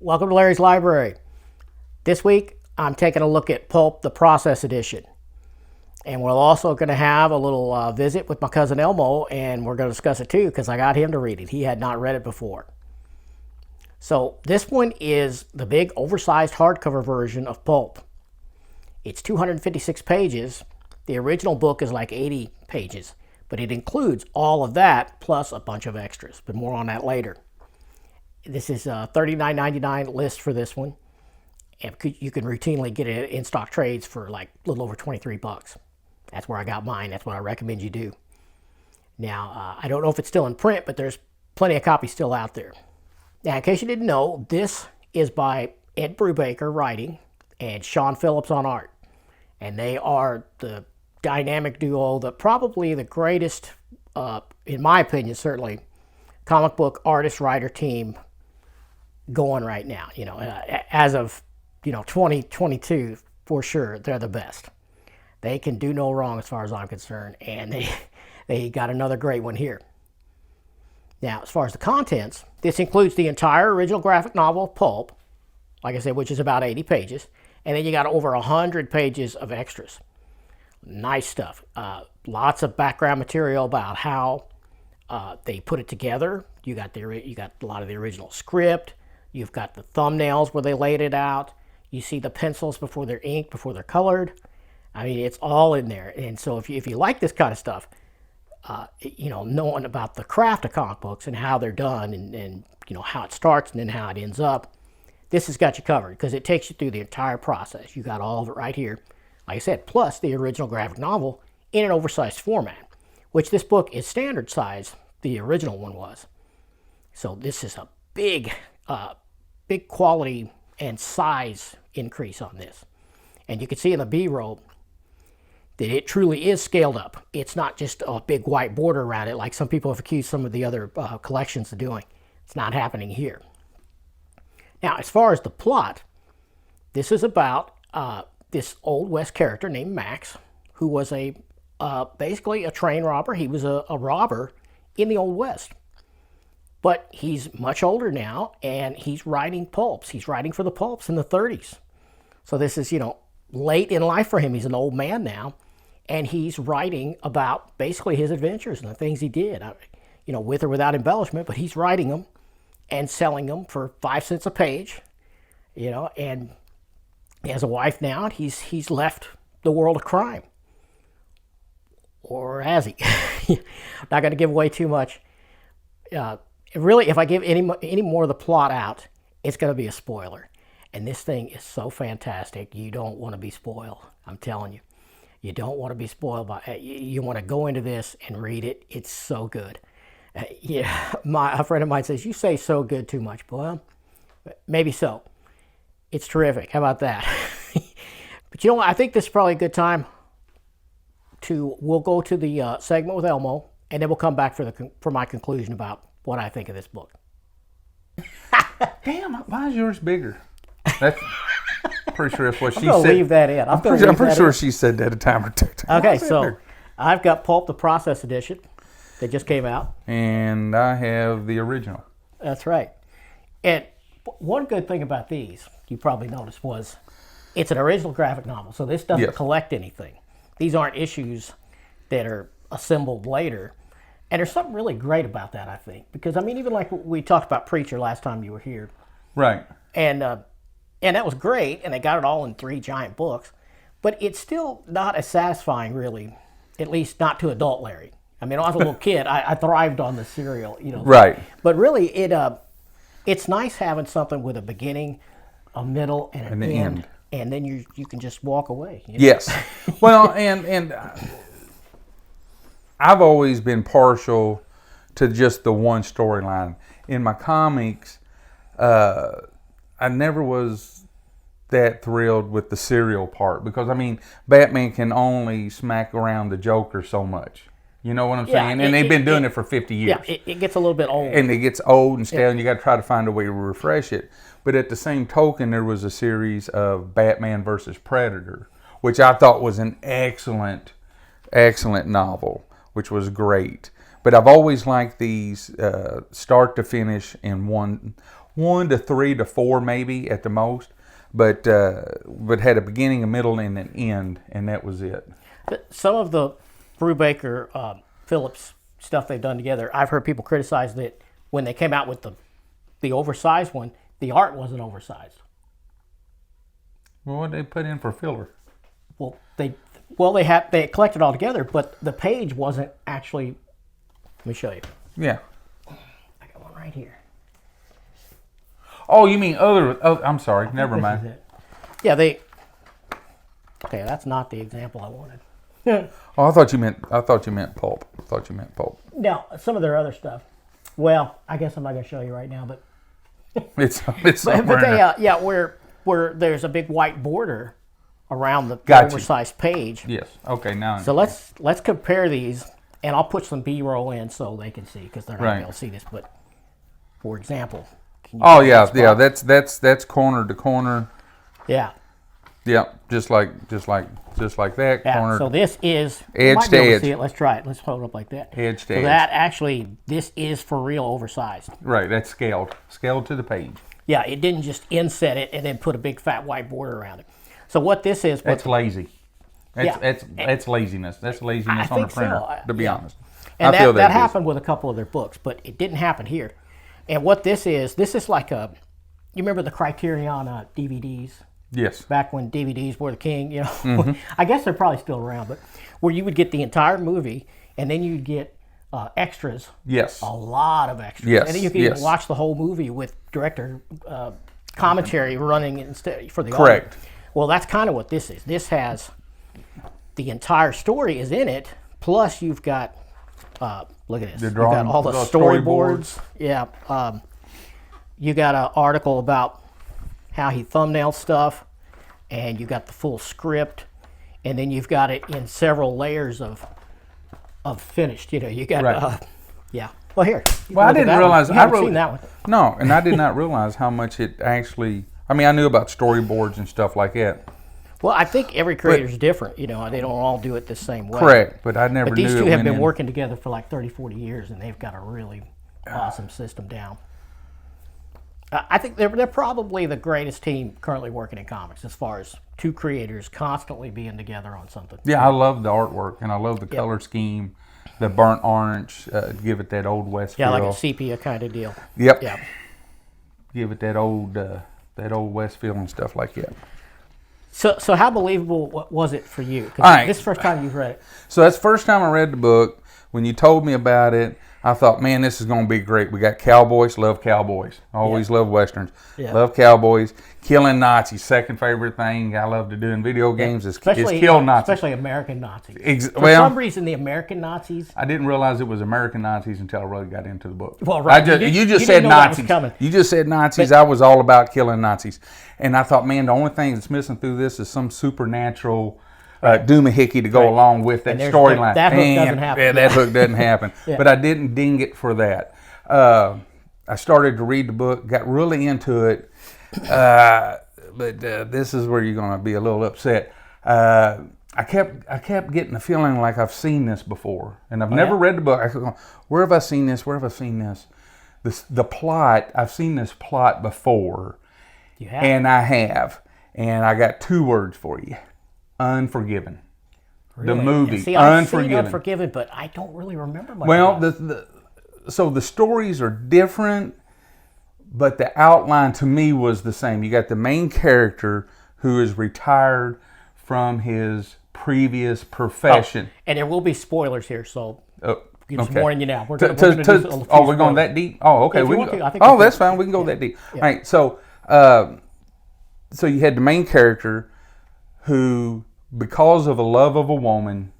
Welcome to Larry's Library. This week, I'm taking a look at Pulp, the Process Edition. And we're also going to have a little visit with my cousin Elmo, and we're going to discuss it too, because I got him to read it. He had not read it before. So this one is the big oversized hardcover version of Pulp. It's 256 pages. The original book is like 80 pages, but it includes all of that plus a bunch of extras, but more on that later. This is a $39.99 list for this one. And you can routinely get it at Instocktrades for like a little over 23 bucks. That's where I got mine. That's what I recommend you do. Now, I don't know if it's still in print, but there's plenty of copies still out there. Now, in case you didn't know, this is by Ed Brubaker writing and Sean Phillip on art. And they are the dynamic duo, probably the greatest, in my opinion, certainly, comic book artist-writer team going right now. As of 2022, for sure, they're the best. They can do no wrong as far as I'm concerned, and they got another great one here. Now, as far as the contents, this includes the entire original graphic novel Pulp, like I said, which is about 80 pages, and then you got over 100 pages of extras. Nice stuff. Lots of background material about how they put it together. You got a lot of the original script. You've got the thumbnails where they laid it out. You see the pencils before they're inked, before they're colored. I mean, it's all in there. And so if you like this kind of stuff, knowing about the craft of comic books and how they're done and how it starts and then how it ends up, this has got you covered because it takes you through the entire process. You got all of it right here. Like I said, plus the original graphic novel in an oversized format, which this book is standard size. The original one was. So this is a big quality and size increase on this. And you can see in the B-roll that it truly is scaled up. It's not just a big white border around it like some people have accused some of the other collections of doing. It's not happening here. Now, as far as the plot, this is about this Old West character named Max, who was basically a train robber. He was a robber in the Old West. But he's much older now, and he's writing pulps. He's writing for the pulps in the 30s. So this is, late in life for him. He's an old man now, and he's writing about basically his adventures and the things he did, with or without embellishment, but he's writing them and selling them for 5 cents a page, and he has a wife now, and he's left the world of crime. Or has he? I'm not going to give away too much. Really, if I give any more of the plot out, it's going to be a spoiler. And this thing is so fantastic, you don't want to be spoiled. I'm telling you. You don't want to be spoiled by it. You want to go into this and read it. It's so good. A friend of mine says, you say so good too much. Well, maybe so. It's terrific. How about that? But you know what? I think this is probably a good time we'll go to the segment with Elmo, and then we'll come back for my conclusion about what I think of this book. Damn, why is yours bigger? That's pretty sure that's what she said. I'm going to leave that in. I'm pretty sure she said that a time or two. Okay, so I've got Pulp, the Process Edition that just came out. And I have the original. That's right. And one good thing about these, you probably noticed, was it's an original graphic novel. So this doesn't collect anything. These aren't issues that are assembled later. And there's something really great about that, I think. Because, even like we talked about Preacher last time you were here. Right. And that was great, and they got it all in 3 giant books. But it's still not as satisfying, really, at least not to adult Larry. When I was a little kid, I thrived on the cereal, Right. But really, it's nice having something with a beginning, a middle, and an end. And then you can just walk away. Yes. Well, and I've always been partial to just the one storyline. In my comics, I never was that thrilled with the serial part because, Batman can only smack around the Joker so much. You know what I'm saying? And they've been doing it for 50 years. Yeah, it gets a little bit old. And it gets old and stale, and you got to try to find a way to refresh it. But at the same token, there was a series of Batman versus Predator, which I thought was an excellent novel, which was great. But I've always liked these start to finish in one 1 to 3 to 4 maybe at the most, but had a beginning, a middle, and an end, and that was it. Some of the Brubaker Phillips stuff they've done together, I've heard people criticize that when they came out with the oversized one, the art wasn't oversized. Well, what did they put in for filler? Well, they collected all together, but the page wasn't actually. Let me show you. Yeah. I got one right here. Oh, you mean other? Oh, I'm sorry. Never mind. Yeah, Okay, that's not the example I wanted. Oh, I thought you meant Pulp. No, some of their other stuff. Well, I guess I'm not going to show you right now, but it's but somewhere. where there's a big white border around the Got you. oversized page. Yes. Okay. Now. So let's compare these, and I'll put some B-roll in so they can see, because they're not going to be able to see this. But for example, oh yeah. That's corner to corner. Yeah. Yeah. Just like that. Yeah. Corner. So this is edge to edge. See it. Let's try it. Let's hold it up like that. Edge to edge. edge. That actually, this is for real oversized. Right. That's scaled to the page. Yeah. It didn't just inset it and then put a big fat white border around it. So what this is, that's lazy. That's laziness. That's laziness on the printer, to be honest. And that happened with a couple of their books, but it didn't happen here. And what this is like you remember the Criterion DVDs? Yes. Back when DVDs were the king, you know. I guess they're probably still around, but where you would get the entire movie and then you'd get extras. Yes. A lot of extras. Yes. And then you could even watch the whole movie with director commentary running instead for the correct. Audio. Well, that's kind of what this is. This has the entire story is in it, plus you've got, look at this. You've got all the storyboards. Yeah. You got an article about how he thumbnailed stuff, and you got the full script, and then you've got it in several layers of finished. You know, you got, yeah. Well, here. Well, I didn't realize. I haven't seen that one. No, and I did not realize how much it actually. I mean, I knew about storyboards and stuff like that. Well, I think every creator's different. You know, they don't all do it the same way. Correct, but I never knew. But these two have been working together for like 30, 40 years, and they've got a really awesome system down. I think they're probably the greatest team currently working in comics as far as two creators constantly being together on something. Yeah, I love the artwork, and I love the color scheme, the burnt orange, give it that old West feel. Yeah, like a sepia kind of deal. Yep. Yeah. Give it that old West feel and stuff like that. So how believable was it for you? All right. This is the first time you've read it. So that's the first time I read the book. When you told me about it, I thought, man, this is going to be great. We got cowboys, love cowboys. Always love Westerns. Yeah. Love cowboys. Killing Nazis, second favorite thing I love to do in video games is kill Nazis. Especially American Nazis. For some reason, the American Nazis. I didn't realize it was American Nazis until I really got into the book. Well, right. You just said Nazis. You just said Nazis. I was all about killing Nazis. And I thought, man, the only thing that's missing through this is some supernatural doomahickey to go along with that storyline. That hook doesn't happen. Yeah, that hook doesn't happen. But I didn't ding it for that. I started to read the book, got really into it, but this is where you're going to be a little upset. I kept getting the feeling like I've seen this before, and I've never read the book. I kept going, where have I seen this? Where have I seen this? The plot, I've seen this plot before, and I have, and I got 2 words for you. Unforgiven. Really? The movie. See, I've seen Unforgiven, but I don't really remember much. Well, so the stories are different, but the outline to me was the same. You got the main character who is retired from his previous profession. Oh, and there will be spoilers here, so just okay. warning you now. We're going that deep? Oh, okay. That's fine. We can go that deep. Yeah. All right. So you had the main character who, because of the love of a woman,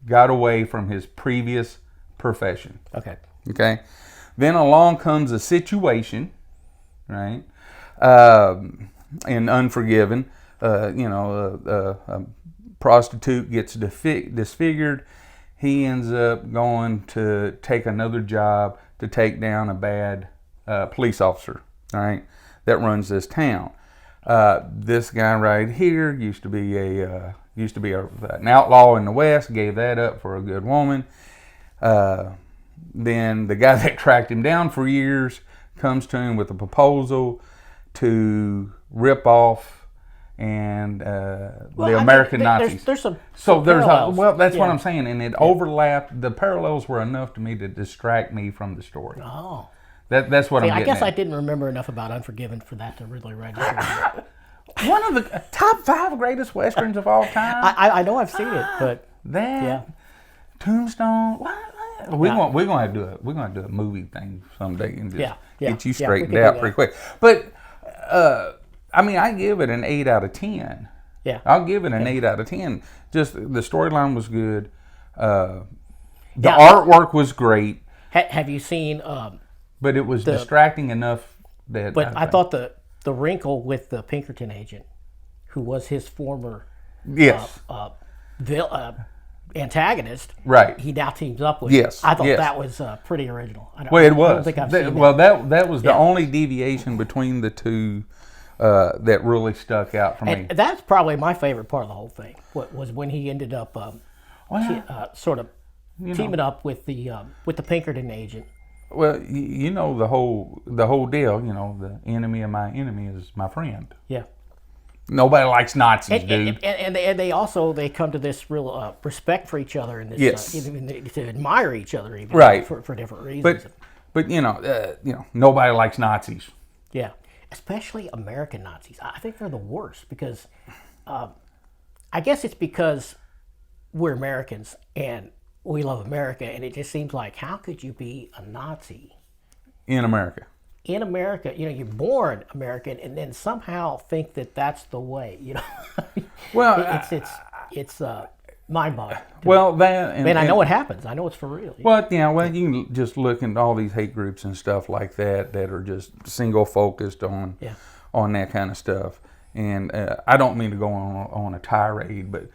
got away from his previous profession. Okay. Then along comes a situation, right? In Unforgiven, a prostitute gets disfigured. He ends up going to take another job to take down a bad police officer, all right, that runs this town. This guy right here used to be an outlaw in the West, gave that up for a good woman. Then the guy that tracked him down for years comes to him with a proposal to rip off and the American Nazis. There's some parallels. That's what Yeah. I'm saying, and it overlapped. The parallels were enough to me to distract me from the story. Oh. That's what I'm getting I guess at. I didn't remember enough about Unforgiven for that to really register. One of the top 5 greatest westerns of all time. I know I've seen it, but Tombstone. We're gonna do a movie thing someday and just get you straightened out pretty quick. But I mean, I give it an 8 out of 10. Yeah, I'll give it an 8 out of 10. Just the storyline was good. The artwork was great. Have you seen? But it was distracting enough that. But I thought the wrinkle with the Pinkerton agent, who was his former antagonist, right? He now teams up with. Yes, I thought that was pretty original. It was. I don't think I've seen that was the only deviation between the two that really stuck out for me. That's probably my favorite part of the whole thing. Was when he ended up sort of teaming up with the Pinkerton agent. Well, you know the whole deal. You know, the enemy of my enemy is my friend. Yeah. Nobody likes Nazis, dude. And they come to this real respect for each other and this to admire each other even for different reasons. But you know nobody likes Nazis. Yeah, especially American Nazis. I think they're the worst because I guess it's because we're Americans and we love America, and it just seems like, how could you be a Nazi in America? In America, you're born American, and then somehow think that that's the way. Well, it's mind-boggling. Well, I know it happens. I know it's for real. Well, you can just look into all these hate groups and stuff like that are just single focused on that kind of stuff. And I don't mean to go on a tirade, but.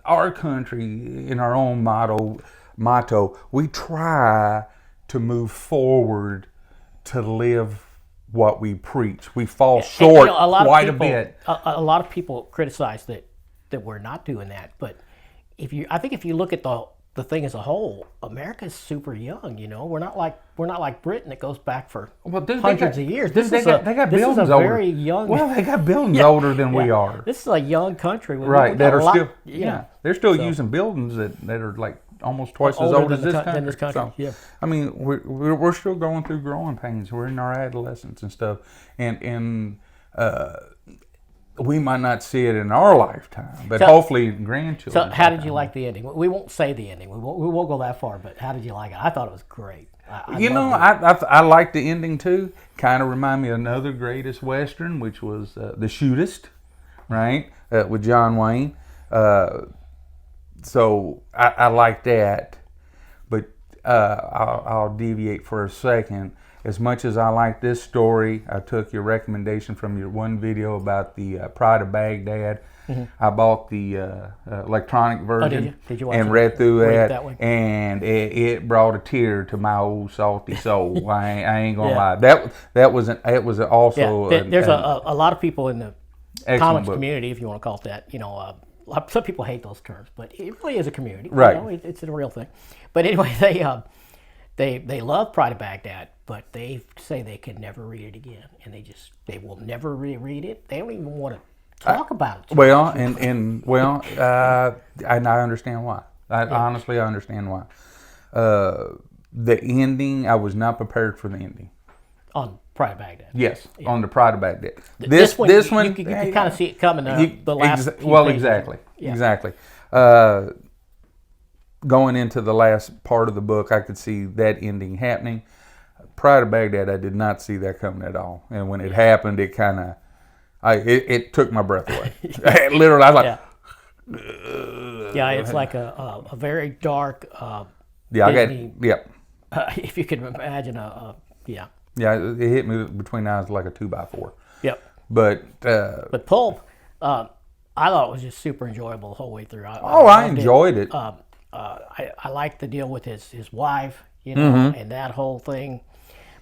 Our country, in our own motto, we try to move forward to live what we preach. We fall short quite a bit. A lot of people criticize that we're not doing that, but I think if you look at the thing as a whole, America's super young. We're not like Britain that goes back for hundreds of years. They got buildings older. Very young. Well, they got buildings older than we are. This is a young country, right? That are still they're still using buildings that are like almost twice as old as this country. So, I mean, we're still going through growing pains. We're in our adolescence and stuff, and we might not see it in our lifetime, but hopefully grandchildren. So, how did you like the ending? We won't say the ending. We won't go that far. But how did you like it? I thought it was great. I liked the ending too. Kind of remind me of another greatest Western, which was The Shootist, right, with John Wayne. So I like that, but I'll deviate for a second. As much as I like this story, I took your recommendation from your one video about the Pride of Baghdad. Mm-hmm. I bought the electronic version Did you watch and read through that and it brought a tear to my old salty soul. I ain't gonna lie. That was also. There's a lot of people in the comics book. Community, if you want to call it that. Some people hate those terms, but it really is a community. Right. It's a real thing. But anyway, they love Pride of Baghdad, but they say they can never read it again, and they will never reread it. They don't even want to talk about it. Well, and I understand why. Honestly, I understand why. The ending, I was not prepared for the ending. On Pride of Baghdad. Yes, on the Pride of Baghdad. This one, you can kind of see it coming. The last. Exactly. Going into the last part of the book, I could see that ending happening. Pride of Baghdad, I did not see that coming at all. And when it happened, it kind of, it took my breath away. Literally, I was like, it's like a very dark. Disney, if you can imagine Yeah, it hit me between the eyes like a 2x4. Yep. But Pulp, I thought it was just super enjoyable the whole way through. I enjoyed it. I liked the deal with his wife, and that whole thing.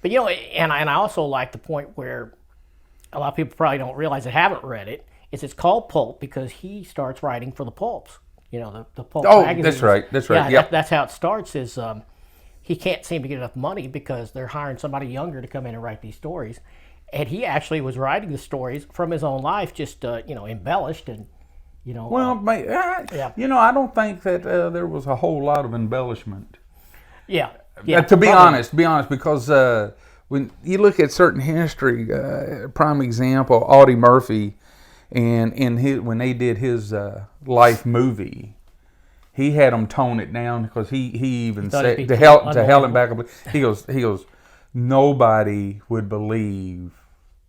But and I also like the point where a lot of people probably don't realize that haven't read it. It's called Pulp because he starts writing for the Pulps. The Pulp magazine. That's right. Yeah, that's how it starts. Is he can't seem to get enough money because they're hiring somebody younger to come in and write these stories. And he actually was writing the stories from his own life, just embellished and Well, yeah. I don't think that there was a whole lot of embellishment. Yeah. To be honest, because when you look at certain history, prime example, Audie Murphy, and when they did his life movie, he had them tone it down because he even said to hell and back. He goes, nobody would believe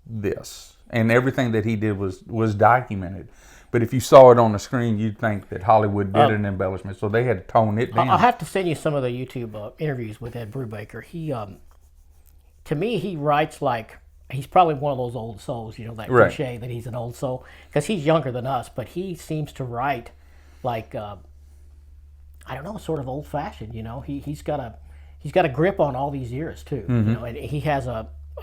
this, and everything that he did was documented. But if you saw it on the screen, you'd think that Hollywood did an embellishment, so they had to tone it down. I'll have to send you some of the YouTube interviews with Ed Brubaker. He, to me, he writes like he's probably one of those old souls, that cliche that he's an old soul, because he's younger than us, but he seems to write like I don't know, sort of old fashioned. He's got a grip on all these years too. And he has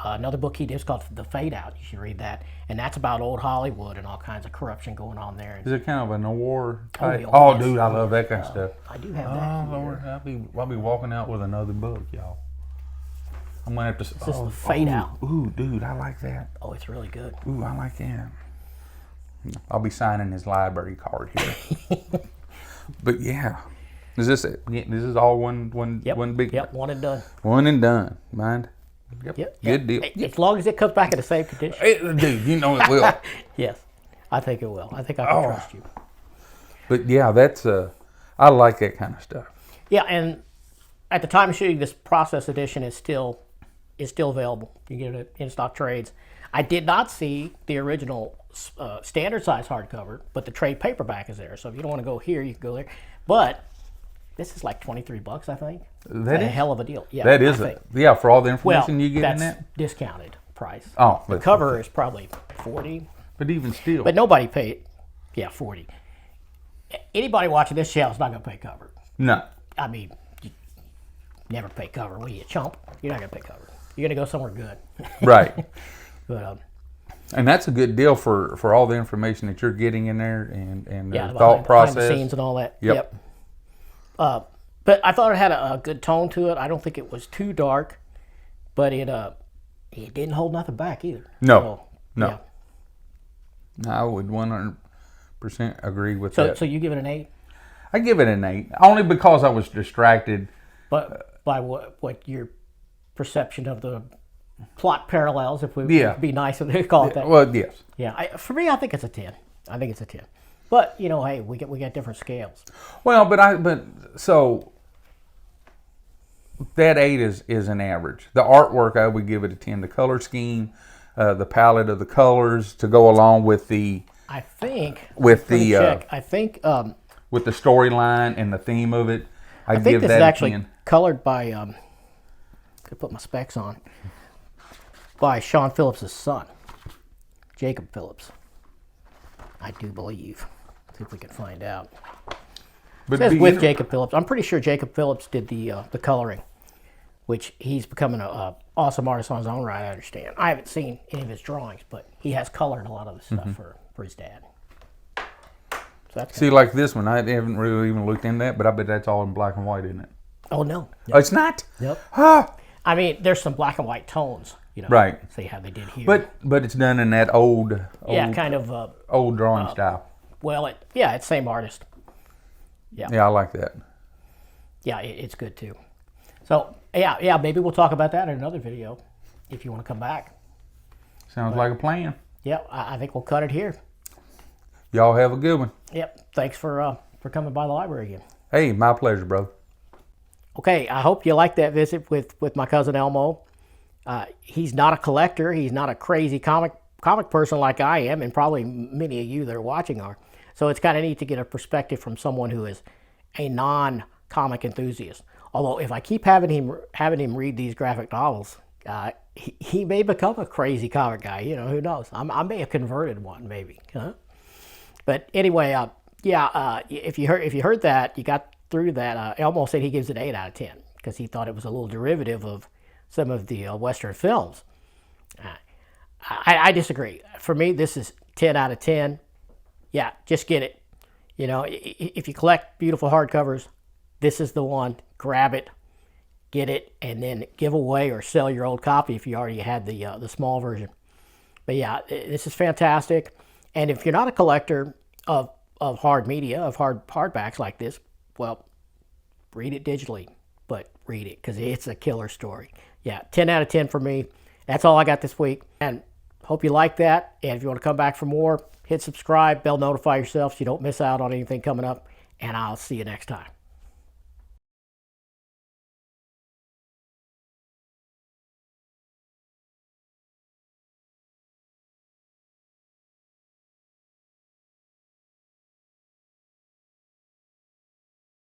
another book he did called The Fade Out. You should read that, and that's about old Hollywood and all kinds of corruption going on there. Is it kind of a noir type? Yes. Dude, I love that kind of stuff. I do have that. Lord, I'll be walking out with another book, y'all. I'm gonna have to. This is The Fade Out. Ooh, dude, I like that. Oh, it's really good. Ooh, I like that. I'll be signing his library card here. But yeah, is this it? This is all one big. Yep, one and done. One and done. Mind. Yep. Good deal. As long as it comes back in the same condition. Dude, you know it will. Yes, I think it will. I think I can trust you. But yeah, that's I like that kind of stuff. Yeah, and at the time of shooting, this process edition is still available. You can get it at Instocktrades. I did not see the original standard size hardcover, but the trade paperback is there. So if you don't want to go here, you can go there. But this is like $23, I think. That is a hell of a deal. Yeah, that is for all the information you get that's in that. Discounted price. Oh, the cover is probably $40. But even still. But nobody paid. Yeah, $40. Anybody watching this channel is not going to pay cover. No. I mean, you never pay cover. What are you, a chump? You're not going to pay cover. You're going to go somewhere good. Right. But and that's a good deal for all the information that you're getting in there and the behind thought process. the scenes and all that. Yep. But I thought it had a good tone to it. I don't think it was too dark, but it didn't hold nothing back either. No. Yeah. I would 100% agree with that. So you give it an 8? I give it an 8, only because I was distracted. But by what your perception of the plot parallels, if we be nice to call it that. Well, yes. Yeah, for me, I think it's a 10. I think it's a 10. But hey, we got different scales. Well, so that 8 is an average. The artwork, I would give it a 10. The color scheme, the palette of the colors to go along with the. I think with the with the storyline and the theme of it, I think this is actually colored by. Could put my specs on. By Sean Phillips' son, Jacob Phillips. I do believe. See if we can find out. But it says with Jacob Phillips. I'm pretty sure Jacob Phillips did the coloring, which he's becoming an awesome artist on his own right, I understand. I haven't seen any of his drawings, but he has colored a lot of the stuff for his dad. So that's like this one, I haven't really even looked in that, but I bet that's all in black and white, isn't it? Oh, no. Oh, it's not? Yep. Ah. I mean, there's some black and white tones, right. See how they did here. But it's done in that old kind of old drawing style. Well, it's same artist. Yeah, I like that. Yeah, it's good too. So maybe we'll talk about that in another video if you want to come back. Sounds like a plan. Yeah, I think we'll cut it here. Y'all have a good one. Yep. Thanks for coming by the library again. Hey, my pleasure, brother. Okay, I hope you liked that visit with my cousin Elmo. He's not a collector. He's not a crazy comic person like I am, and probably many of you that are watching are. So it's kind of neat to get a perspective from someone who is a non-comic enthusiast. Although if I keep having him read these graphic novels, he may become a crazy comic guy. Who knows? I may have converted one, maybe. Huh? But anyway, if you heard that, you got through that. Elmo said he gives it 8 out of 10 because he thought it was a little derivative of some of the Western films. I disagree. For me, this is 10 out of 10. Yeah, just get it. If you collect beautiful hardcovers, this is the one. Grab it. get it and then give away or sell your old copy if you already had the small version. But yeah, this is fantastic. And if you're not a collector of hard media, of hardbacks like this, well, read it digitally, but read it because it's a killer story. Yeah, 10 out of 10 for me. That's all I got this week. And hope you like that. And if you want to come back for more, hit subscribe, bell notify yourself so you don't miss out on anything coming up. And I'll see you next time.